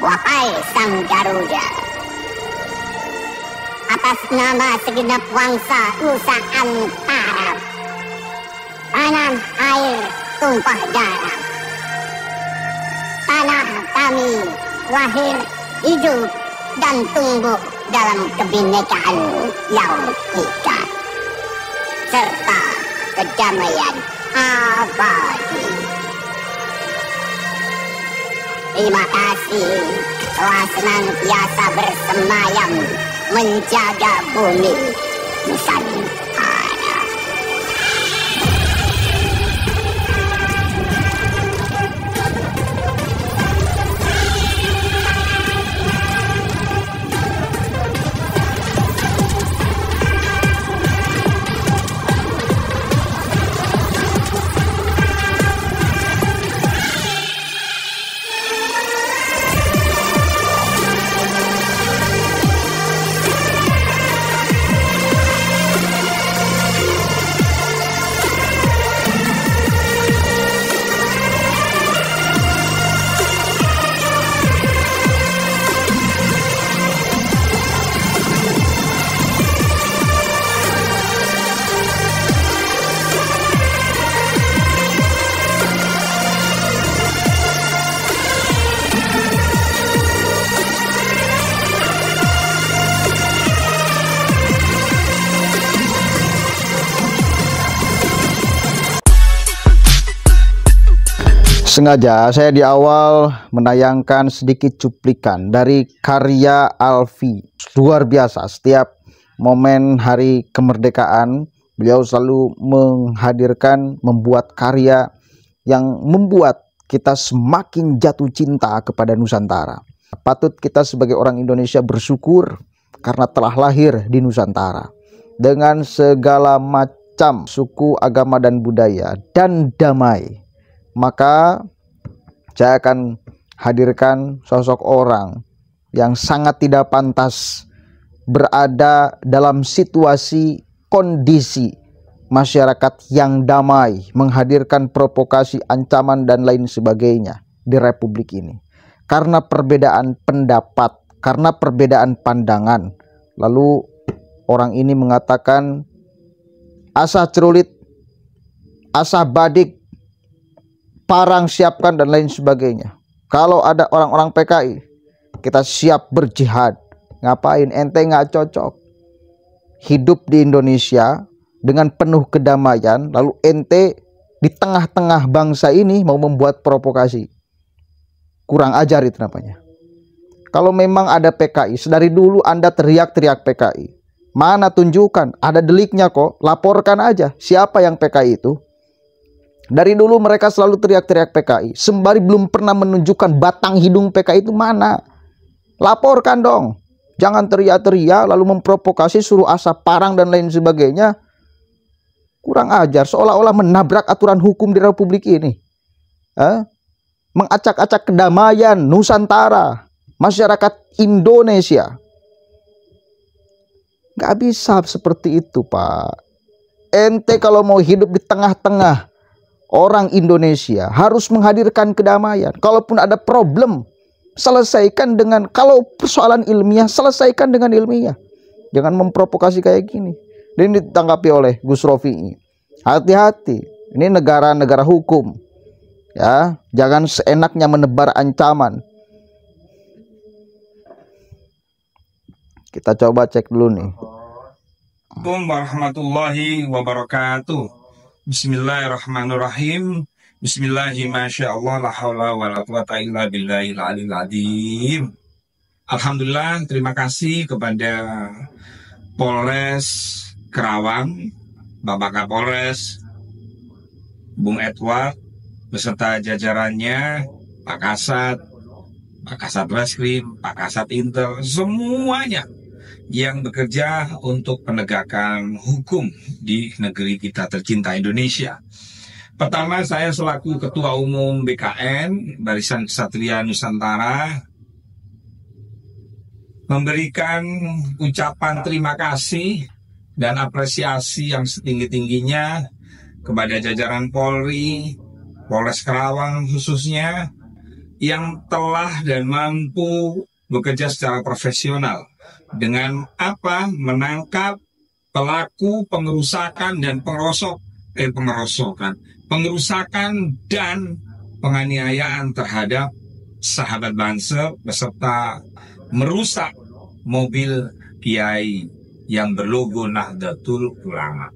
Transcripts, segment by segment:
Wahai Sang Garuda, atas nama segenap bangsa Nusantara, tanah air tumpah darah, tanah kami lahir, hidup, dan tumbuh dalam kebinekaan yang ika, serta kedamaian abadi. Terima kasih telah senantiasa bersemayam menjaga bumi Nusantara. Sengaja saya di awal menayangkan sedikit cuplikan dari karya Alfi. Luar biasa, setiap momen hari kemerdekaan beliau selalu menghadirkan, membuat karya yang membuat kita semakin jatuh cinta kepada Nusantara. Patut kita sebagai orang Indonesia bersyukur karena telah lahir di Nusantara dengan segala macam suku, agama, dan budaya, dan damai. Maka saya akan hadirkan sosok orang yang sangat tidak pantas berada dalam situasi kondisi masyarakat yang damai, menghadirkan provokasi, ancaman, dan lain sebagainya di Republik ini. Karena perbedaan pendapat, karena perbedaan pandangan. Lalu orang ini mengatakan asa cerulit, asa badik, parang siapkan, dan lain sebagainya. Kalau ada orang-orang PKI, kita siap berjihad. Ngapain? Ente nggak cocok hidup di Indonesia dengan penuh kedamaian, lalu ente di tengah-tengah bangsa ini mau membuat provokasi. Kurang ajar itu namanya. Kalau memang ada PKI, sedari dulu Anda teriak-teriak PKI. Mana tunjukkan? Ada deliknya kok. Laporkan aja siapa yang PKI itu. Dari dulu mereka selalu teriak-teriak PKI, sembari belum pernah menunjukkan batang hidung PKI itu mana. Laporkan dong. Jangan teriak-teriak lalu memprovokasi, suruh asap parang dan lain sebagainya. Kurang ajar, seolah-olah menabrak aturan hukum di Republik ini. Mengacak-acak kedamaian Nusantara, masyarakat Indonesia. Gak bisa seperti itu, Pak. Ente kalau mau hidup di tengah-tengah orang Indonesia harus menghadirkan kedamaian. Kalaupun ada problem, selesaikan dengan, kalau persoalan ilmiah, selesaikan dengan ilmiah. Jangan memprovokasi kayak gini. Dan ini ditanggapi oleh Gus Rofi'i. Hati-hati, ini negara-negara hukum. Ya, jangan seenaknya menebar ancaman. Kita coba cek dulu nih. Assalamualaikum warahmatullahi wabarakatuh. Bismillahirrahmanirrahim. Bismillahirrahmanirrahim. La haula wa la quwata illa billahil aliyil azim. Alhamdulillah, terima kasih kepada Polres Kerawang, Bapak Kapolres, Bung Edward, beserta jajarannya, Pak Kasat Reskrim, Pak Kasat Intel, semuanya yang bekerja untuk penegakan hukum di negeri kita tercinta Indonesia. Pertama, saya selaku Ketua Umum BKN, Barisan Ksatria Nusantara, memberikan ucapan terima kasih dan apresiasi yang setinggi-tingginya kepada jajaran Polri, Polres Kerawang khususnya, yang telah dan mampu bekerja secara profesional dengan apa? Menangkap pelaku pengerusakan dan pengerusakan dan penganiayaan terhadap sahabat Banser beserta merusak mobil Kiai yang berlogo Nahdlatul Ulama.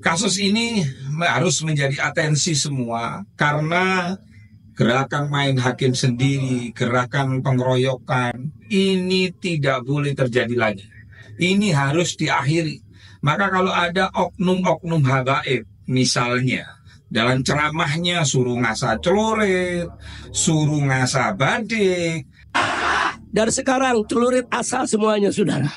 Kasus ini harus menjadi atensi semua karena gerakan main hakim sendiri, gerakan pengeroyokan ini tidak boleh terjadi lagi. Ini harus diakhiri. Maka kalau ada oknum-oknum habaib, misalnya dalam ceramahnya suruh ngasah celurit, suruh ngasah badik. Dari sekarang celurit asal semuanya, saudara.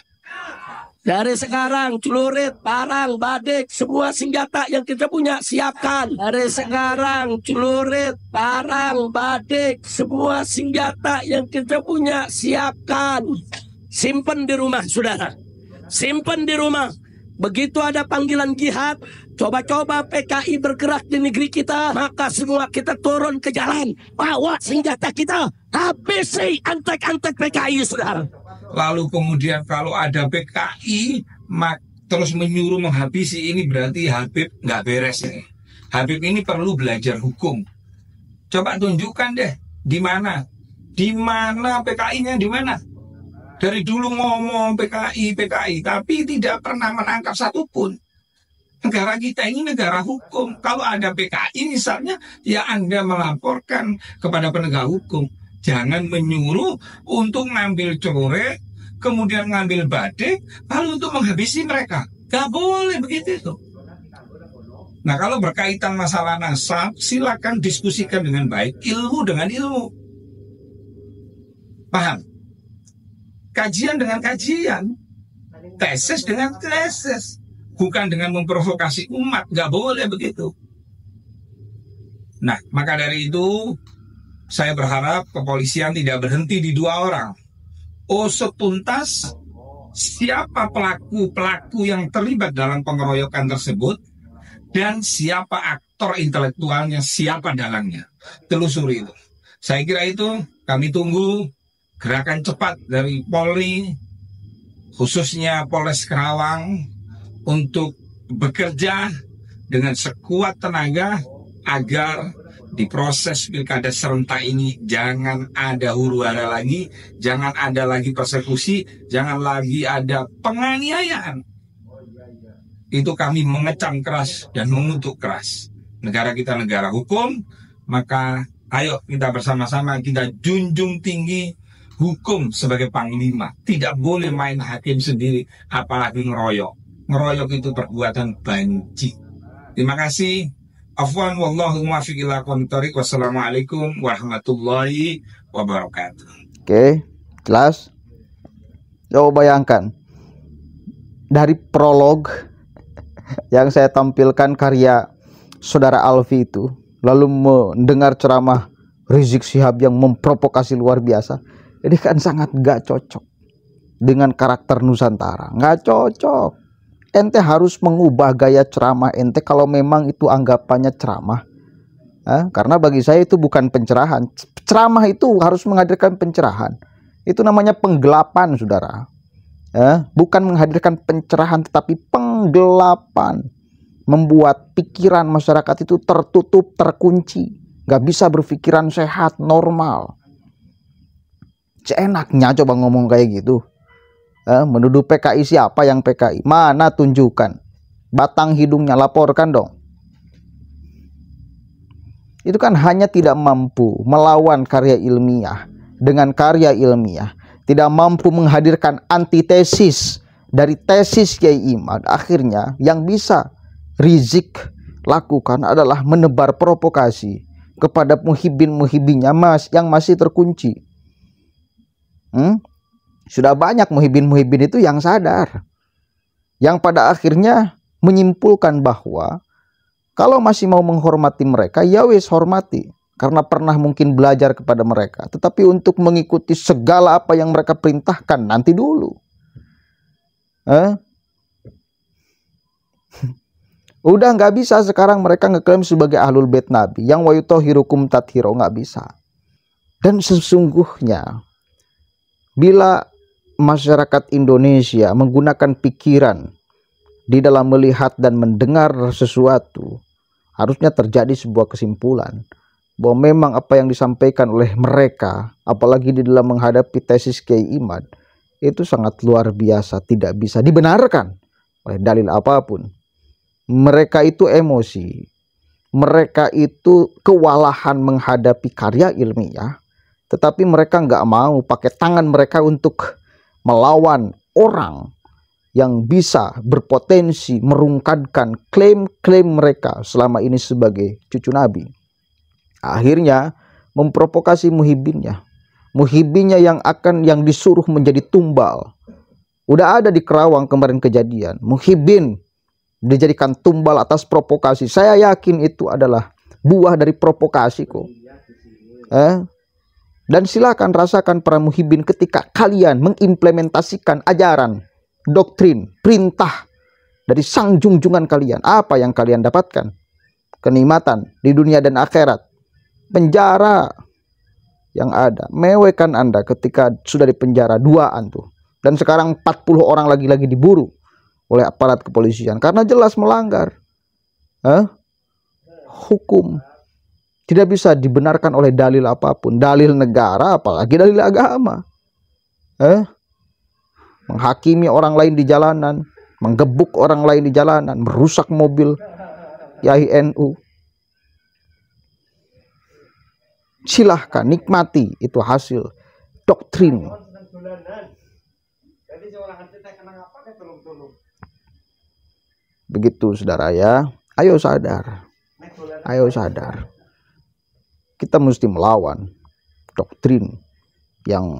Dari sekarang celurit, parang, badik, semua senjata yang kita punya siapkan. Dari sekarang celurit, parang, badik, semua senjata yang kita punya siapkan. Simpen di rumah, saudara. Simpen di rumah. Begitu ada panggilan jihad, coba-coba PKI bergerak di negeri kita, maka semua kita turun ke jalan, bawa senjata kita, habisi antek-antek PKI, saudara. Lalu kemudian kalau ada PKI terus menyuruh menghabisi, ini berarti Habib nggak beres ini. Habib ini perlu belajar hukum. Coba tunjukkan deh di mana PKI-nya di mana? Dari dulu ngomong PKI, tapi tidak pernah menangkap satupun. Negara kita ini negara hukum. Kalau ada PKI misalnya, ya Anda melaporkan kepada penegak hukum. Jangan menyuruh untuk ngambil celurit, kemudian ngambil badik, lalu untuk menghabisi mereka. Gak boleh begitu itu. Nah, kalau berkaitan masalah nasab, silakan diskusikan dengan baik, ilmu dengan ilmu. Paham? Kajian dengan kajian, tesis dengan tesis, bukan dengan memprovokasi umat. Gak boleh begitu. Nah, maka dari itu saya berharap kepolisian tidak berhenti di 2 orang. Usut tuntas siapa pelaku yang terlibat dalam pengeroyokan tersebut dan siapa aktor intelektualnya, siapa dalangnya. Telusuri itu. Saya kira itu kami tunggu gerakan cepat dari Polri, khususnya Polres Karawang, untuk bekerja dengan sekuat tenaga agar di proses pilkada serentak ini jangan ada huru-hara lagi, jangan ada lagi persekusi, jangan lagi ada penganiayaan. Itu kami mengecam keras dan mengutuk keras. Negara kita negara hukum, maka ayo kita bersama-sama kita junjung tinggi hukum sebagai panglima. Tidak boleh main hakim sendiri, apalagi ngeroyok. Ngeroyok itu perbuatan banci. Terima kasih. Afwan wallahu muwaffiq ila aqwamit thoriq. Wassalamualaikum warahmatullahi wabarakatuh. Oke, jelas. Coba bayangkan dari prolog yang saya tampilkan karya saudara Alfi itu, lalu mendengar ceramah Rizik Syihab yang memprovokasi luar biasa. Ini kan sangat gak cocok dengan karakter Nusantara. Gak cocok. Ente harus mengubah gaya ceramah ente kalau memang itu anggapannya ceramah. Karena bagi saya itu bukan pencerahan. Ceramah itu harus menghadirkan pencerahan. Itu namanya penggelapan, saudara. Bukan menghadirkan pencerahan, tetapi penggelapan. Membuat pikiran masyarakat itu tertutup, terkunci. Gak bisa berpikiran sehat, normal. Seenaknya coba ngomong kayak gitu. Menuduh PKI, siapa yang PKI? Mana tunjukkan batang hidungnya, laporkan dong. Itu kan hanya tidak mampu melawan karya ilmiah dengan karya ilmiah, tidak mampu menghadirkan antitesis dari tesis Kiai Imad. Akhirnya yang bisa Rizik lakukan adalah menebar provokasi kepada muhibin-muhibinnya yang masih terkunci. Sudah banyak muhibin-muhibin itu yang sadar, yang pada akhirnya menyimpulkan bahwa kalau masih mau menghormati mereka, ya wis hormati, karena pernah mungkin belajar kepada mereka. Tetapi untuk mengikuti segala apa yang mereka perintahkan, nanti dulu. Udah nggak bisa sekarang mereka ngeklaim sebagai ahlul bait Nabi, yang wa yutahhirukum tathiro, nggak bisa. Dan sesungguhnya bila masyarakat Indonesia menggunakan pikiran di dalam melihat dan mendengar sesuatu, harusnya terjadi sebuah kesimpulan bahwa memang apa yang disampaikan oleh mereka, apalagi di dalam menghadapi tesis Kiai Imad, itu sangat luar biasa, tidak bisa dibenarkan oleh dalil apapun. Mereka itu emosi, mereka itu kewalahan menghadapi karya ilmiah, tetapi mereka nggak mau pakai tangan mereka untuk melawan orang yang bisa berpotensi merungkadkan klaim-klaim mereka selama ini sebagai cucu Nabi. Akhirnya memprovokasi muhibinnya yang disuruh menjadi tumbal. Udah ada di Kerawang kemarin kejadian, muhibin dijadikan tumbal atas provokasi. Saya yakin itu adalah buah dari provokasi kok. Dan silakan rasakan para muhibin ketika kalian mengimplementasikan ajaran, doktrin, perintah dari sang junjungan kalian. Apa yang kalian dapatkan? Kenikmatan di dunia dan akhirat. Penjara yang ada, mewekan Anda ketika sudah di penjara duaan tuh. Dan sekarang 40 orang lagi diburu oleh aparat kepolisian karena jelas melanggar hukum. Tidak bisa dibenarkan oleh dalil apapun, dalil negara apalagi dalil agama. Menghakimi orang lain di jalanan, menggebuk orang lain di jalanan, merusak mobil Yai NU. Silahkan nikmati, itu hasil doktrin. Begitu saudara ya. Ayo sadar. Ayo sadar. Kita mesti melawan doktrin yang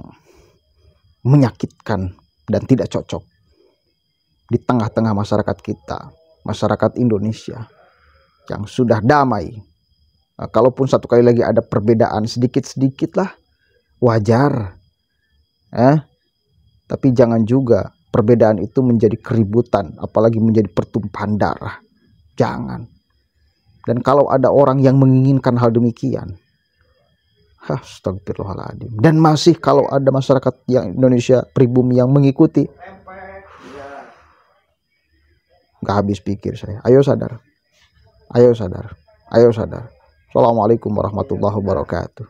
menyakitkan dan tidak cocok di tengah-tengah masyarakat kita, masyarakat Indonesia yang sudah damai. Kalaupun satu kali lagi ada perbedaan sedikit-sedikit lah, wajar. Tapi jangan juga perbedaan itu menjadi keributan, apalagi menjadi pertumpahan darah. Jangan. Dan kalau ada orang yang menginginkan hal demikian, astagfirullahaladzim. Dan masih kalau ada masyarakat yang Indonesia pribumi yang mengikuti, nggak habis pikir saya. Ayo sadar. Ayo sadar. Ayo sadar. Assalamualaikum warahmatullahi wabarakatuh.